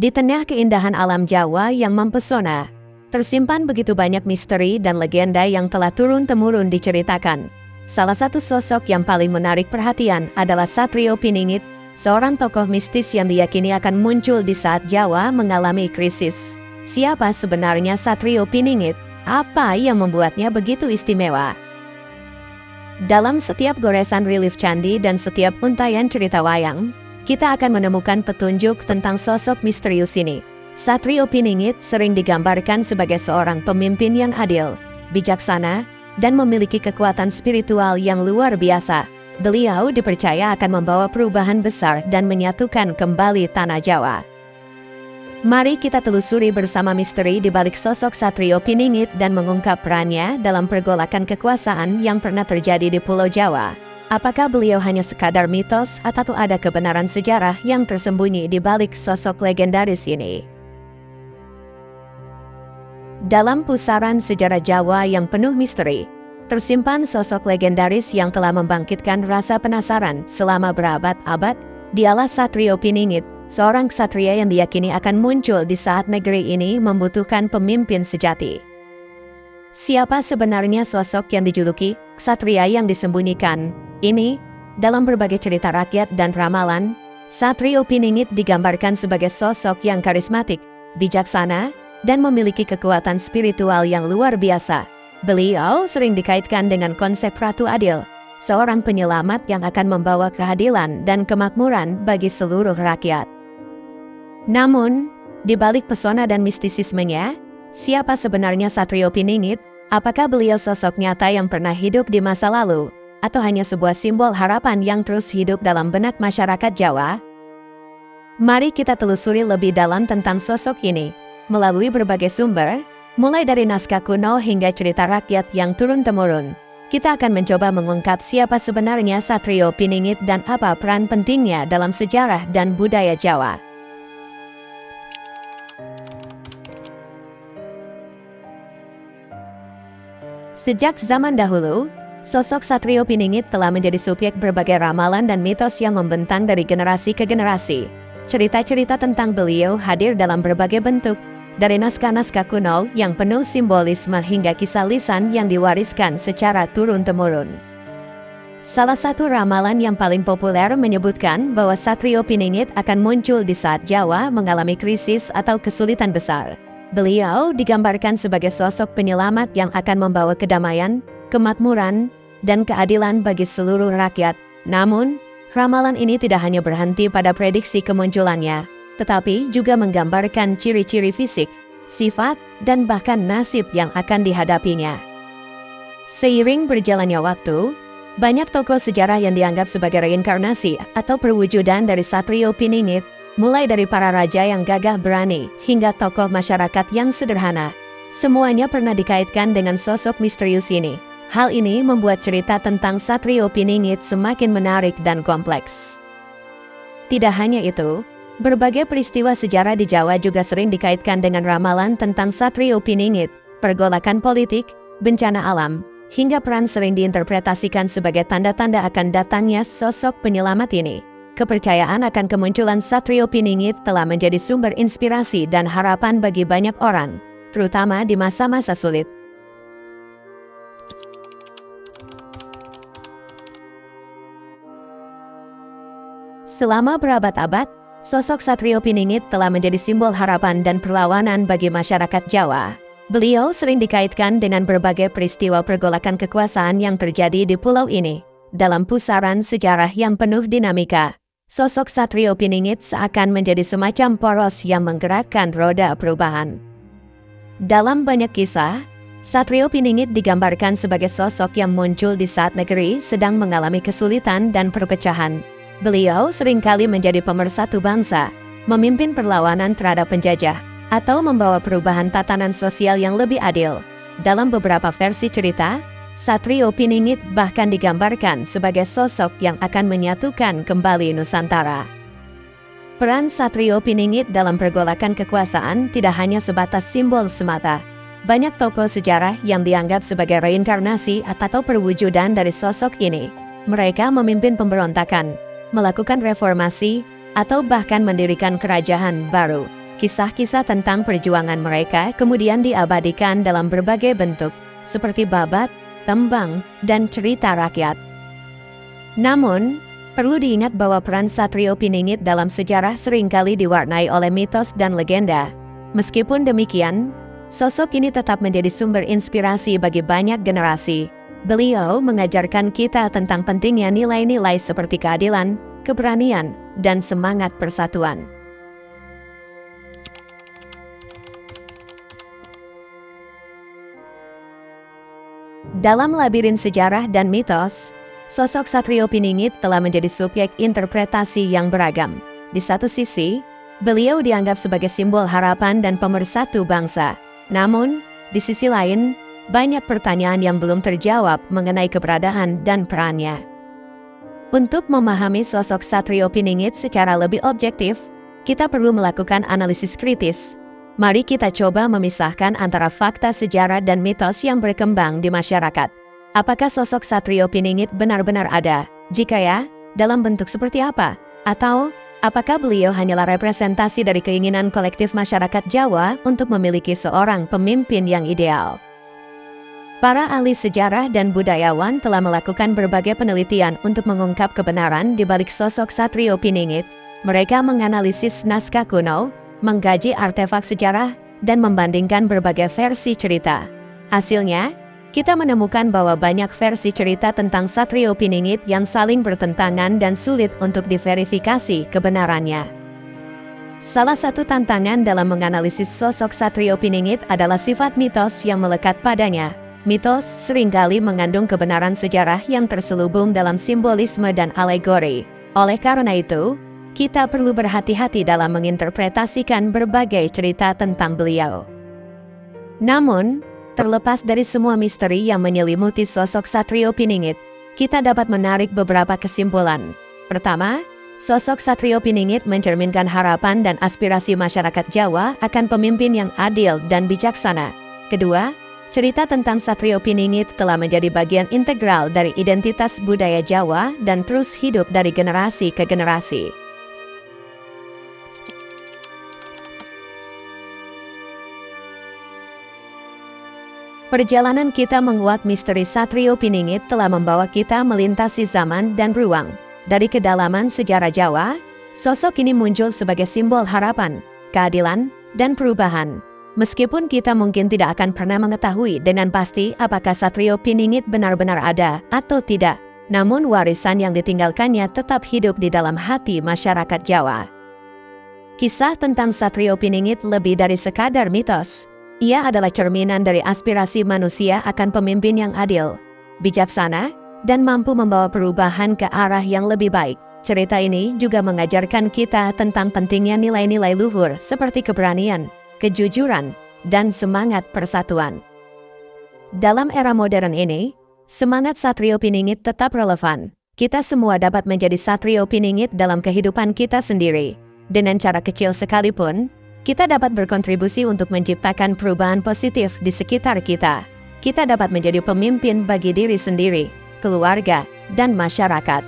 Di tengah keindahan alam Jawa yang mempesona, tersimpan begitu banyak misteri dan legenda yang telah turun-temurun diceritakan. Salah satu sosok yang paling menarik perhatian adalah Satrio Piningit, seorang tokoh mistis yang diyakini akan muncul di saat Jawa mengalami krisis. Siapa sebenarnya Satrio Piningit? Apa yang membuatnya begitu istimewa? Dalam setiap goresan relief candi dan setiap untayan cerita wayang, kita akan menemukan petunjuk tentang sosok misterius ini. Satrio Piningit sering digambarkan sebagai seorang pemimpin yang adil, bijaksana, dan memiliki kekuatan spiritual yang luar biasa. Beliau dipercaya akan membawa perubahan besar dan menyatukan kembali tanah Jawa. Mari kita telusuri bersama misteri di balik sosok Satrio Piningit dan mengungkap perannya dalam pergolakan kekuasaan yang pernah terjadi di Pulau Jawa. Apakah beliau hanya sekadar mitos atau ada kebenaran sejarah yang tersembunyi di balik sosok legendaris ini? Dalam pusaran sejarah Jawa yang penuh misteri, tersimpan sosok legendaris yang telah membangkitkan rasa penasaran selama berabad-abad. Dialah Satrio Piningit, seorang ksatria yang diyakini akan muncul di saat negeri ini membutuhkan pemimpin sejati. Siapa sebenarnya sosok yang dijuluki ksatria yang disembunyikan? Ini, dalam berbagai cerita rakyat dan ramalan, Satrio Piningit digambarkan sebagai sosok yang karismatik, bijaksana, dan memiliki kekuatan spiritual yang luar biasa. Beliau sering dikaitkan dengan konsep Ratu Adil, seorang penyelamat yang akan membawa keadilan dan kemakmuran bagi seluruh rakyat. Namun, di balik pesona dan mistisismenya, siapa sebenarnya Satrio Piningit? Apakah beliau sosok nyata yang pernah hidup di masa lalu, atau hanya sebuah simbol harapan yang terus hidup dalam benak masyarakat Jawa? Mari kita telusuri lebih dalam tentang sosok ini, melalui berbagai sumber, mulai dari naskah kuno hingga cerita rakyat yang turun-temurun. Kita akan mencoba mengungkap siapa sebenarnya Satrio Piningit dan apa peran pentingnya dalam sejarah dan budaya Jawa. Sejak zaman dahulu, sosok Satrio Piningit telah menjadi subjek berbagai ramalan dan mitos yang membentang dari generasi ke generasi. Cerita-cerita tentang beliau hadir dalam berbagai bentuk, dari naskah-naskah kuno yang penuh simbolisme hingga kisah lisan yang diwariskan secara turun-temurun. Salah satu ramalan yang paling populer menyebutkan bahwa Satrio Piningit akan muncul di saat Jawa mengalami krisis atau kesulitan besar. Beliau digambarkan sebagai sosok penyelamat yang akan membawa kedamaian, kemakmuran, dan keadilan bagi seluruh rakyat. Namun, ramalan ini tidak hanya berhenti pada prediksi kemunculannya, tetapi juga menggambarkan ciri-ciri fisik, sifat, dan bahkan nasib yang akan dihadapinya. Seiring berjalannya waktu, banyak tokoh sejarah yang dianggap sebagai reinkarnasi atau perwujudan dari Satrio Piningit, mulai dari para raja yang gagah berani hingga tokoh masyarakat yang sederhana. Semuanya pernah dikaitkan dengan sosok misterius ini. Hal ini membuat cerita tentang Satrio Piningit semakin menarik dan kompleks. Tidak hanya itu, berbagai peristiwa sejarah di Jawa juga sering dikaitkan dengan ramalan tentang Satrio Piningit. Pergolakan politik, bencana alam, hingga peran sering diinterpretasikan sebagai tanda-tanda akan datangnya sosok penyelamat ini. Kepercayaan akan kemunculan Satrio Piningit telah menjadi sumber inspirasi dan harapan bagi banyak orang, terutama di masa-masa sulit. Selama berabad-abad, sosok Satrio Piningit telah menjadi simbol harapan dan perlawanan bagi masyarakat Jawa. Beliau sering dikaitkan dengan berbagai peristiwa pergolakan kekuasaan yang terjadi di pulau ini. Dalam pusaran sejarah yang penuh dinamika, sosok Satrio Piningit seakan menjadi semacam poros yang menggerakkan roda perubahan. Dalam banyak kisah, Satrio Piningit digambarkan sebagai sosok yang muncul di saat negeri sedang mengalami kesulitan dan perpecahan. Beliau seringkali menjadi pemersatu bangsa, memimpin perlawanan terhadap penjajah, atau membawa perubahan tatanan sosial yang lebih adil. Dalam beberapa versi cerita, Satrio Piningit bahkan digambarkan sebagai sosok yang akan menyatukan kembali Nusantara. Peran Satrio Piningit dalam pergolakan kekuasaan tidak hanya sebatas simbol semata. Banyak tokoh sejarah yang dianggap sebagai reinkarnasi atau perwujudan dari sosok ini. Mereka memimpin pemberontakan, melakukan reformasi, atau bahkan mendirikan kerajaan baru. Kisah-kisah tentang perjuangan mereka kemudian diabadikan dalam berbagai bentuk, seperti babat, tembang, dan cerita rakyat. Namun, perlu diingat bahwa peran Satrio Piningit dalam sejarah seringkali diwarnai oleh mitos dan legenda. Meskipun demikian, sosok ini tetap menjadi sumber inspirasi bagi banyak generasi. Beliau mengajarkan kita tentang pentingnya nilai-nilai seperti keadilan, keberanian, dan semangat persatuan. Dalam labirin sejarah dan mitos, sosok Satrio Piningit telah menjadi subjek interpretasi yang beragam. Di satu sisi, beliau dianggap sebagai simbol harapan dan pemersatu bangsa. Namun, di sisi lain, banyak pertanyaan yang belum terjawab mengenai keberadaan dan perannya. Untuk memahami sosok Satrio Piningit secara lebih objektif, kita perlu melakukan analisis kritis. Mari kita coba memisahkan antara fakta sejarah dan mitos yang berkembang di masyarakat. Apakah sosok Satrio Piningit benar-benar ada? Jika ya, dalam bentuk seperti apa? Atau, apakah beliau hanyalah representasi dari keinginan kolektif masyarakat Jawa untuk memiliki seorang pemimpin yang ideal? Para ahli sejarah dan budayawan telah melakukan berbagai penelitian untuk mengungkap kebenaran di balik sosok Satrio Piningit. Mereka menganalisis naskah kuno, mengkaji artefak sejarah, dan membandingkan berbagai versi cerita. Hasilnya, kita menemukan bahwa banyak versi cerita tentang Satrio Piningit yang saling bertentangan dan sulit untuk diverifikasi kebenarannya. Salah satu tantangan dalam menganalisis sosok Satrio Piningit adalah sifat mitos yang melekat padanya. Mitos seringkali mengandung kebenaran sejarah yang terselubung dalam simbolisme dan alegori. Oleh karena itu, kita perlu berhati-hati dalam menginterpretasikan berbagai cerita tentang beliau. Namun, terlepas dari semua misteri yang menyelimuti sosok Satrio Piningit, kita dapat menarik beberapa kesimpulan. Pertama, sosok Satrio Piningit mencerminkan harapan dan aspirasi masyarakat Jawa akan pemimpin yang adil dan bijaksana. Kedua, cerita tentang Satrio Piningit telah menjadi bagian integral dari identitas budaya Jawa dan terus hidup dari generasi ke generasi. Perjalanan kita menguak misteri Satrio Piningit telah membawa kita melintasi zaman dan ruang. Dari kedalaman sejarah Jawa, sosok ini muncul sebagai simbol harapan, keadilan, dan perubahan. Meskipun kita mungkin tidak akan pernah mengetahui dengan pasti apakah Satrio Piningit benar-benar ada atau tidak, namun warisan yang ditinggalkannya tetap hidup di dalam hati masyarakat Jawa. Kisah tentang Satrio Piningit lebih dari sekadar mitos. Ia adalah cerminan dari aspirasi manusia akan pemimpin yang adil, bijaksana, dan mampu membawa perubahan ke arah yang lebih baik. Cerita ini juga mengajarkan kita tentang pentingnya nilai-nilai luhur seperti keberanian, kejujuran, dan semangat persatuan. Dalam era modern ini, semangat Satrio Piningit tetap relevan. Kita semua dapat menjadi Satrio Piningit dalam kehidupan kita sendiri. Dengan cara kecil sekalipun, kita dapat berkontribusi untuk menciptakan perubahan positif di sekitar kita. Kita dapat menjadi pemimpin bagi diri sendiri, keluarga, dan masyarakat.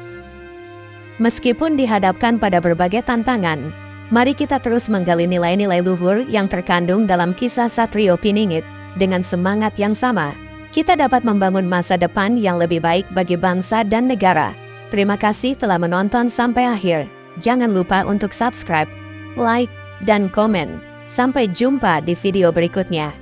Meskipun dihadapkan pada berbagai tantangan, mari kita terus menggali nilai-nilai luhur yang terkandung dalam kisah Satrio Piningit. Dengan semangat yang sama, kita dapat membangun masa depan yang lebih baik bagi bangsa dan negara. Terima kasih telah menonton sampai akhir. Jangan lupa untuk subscribe, like, dan komen. Sampai jumpa di video berikutnya.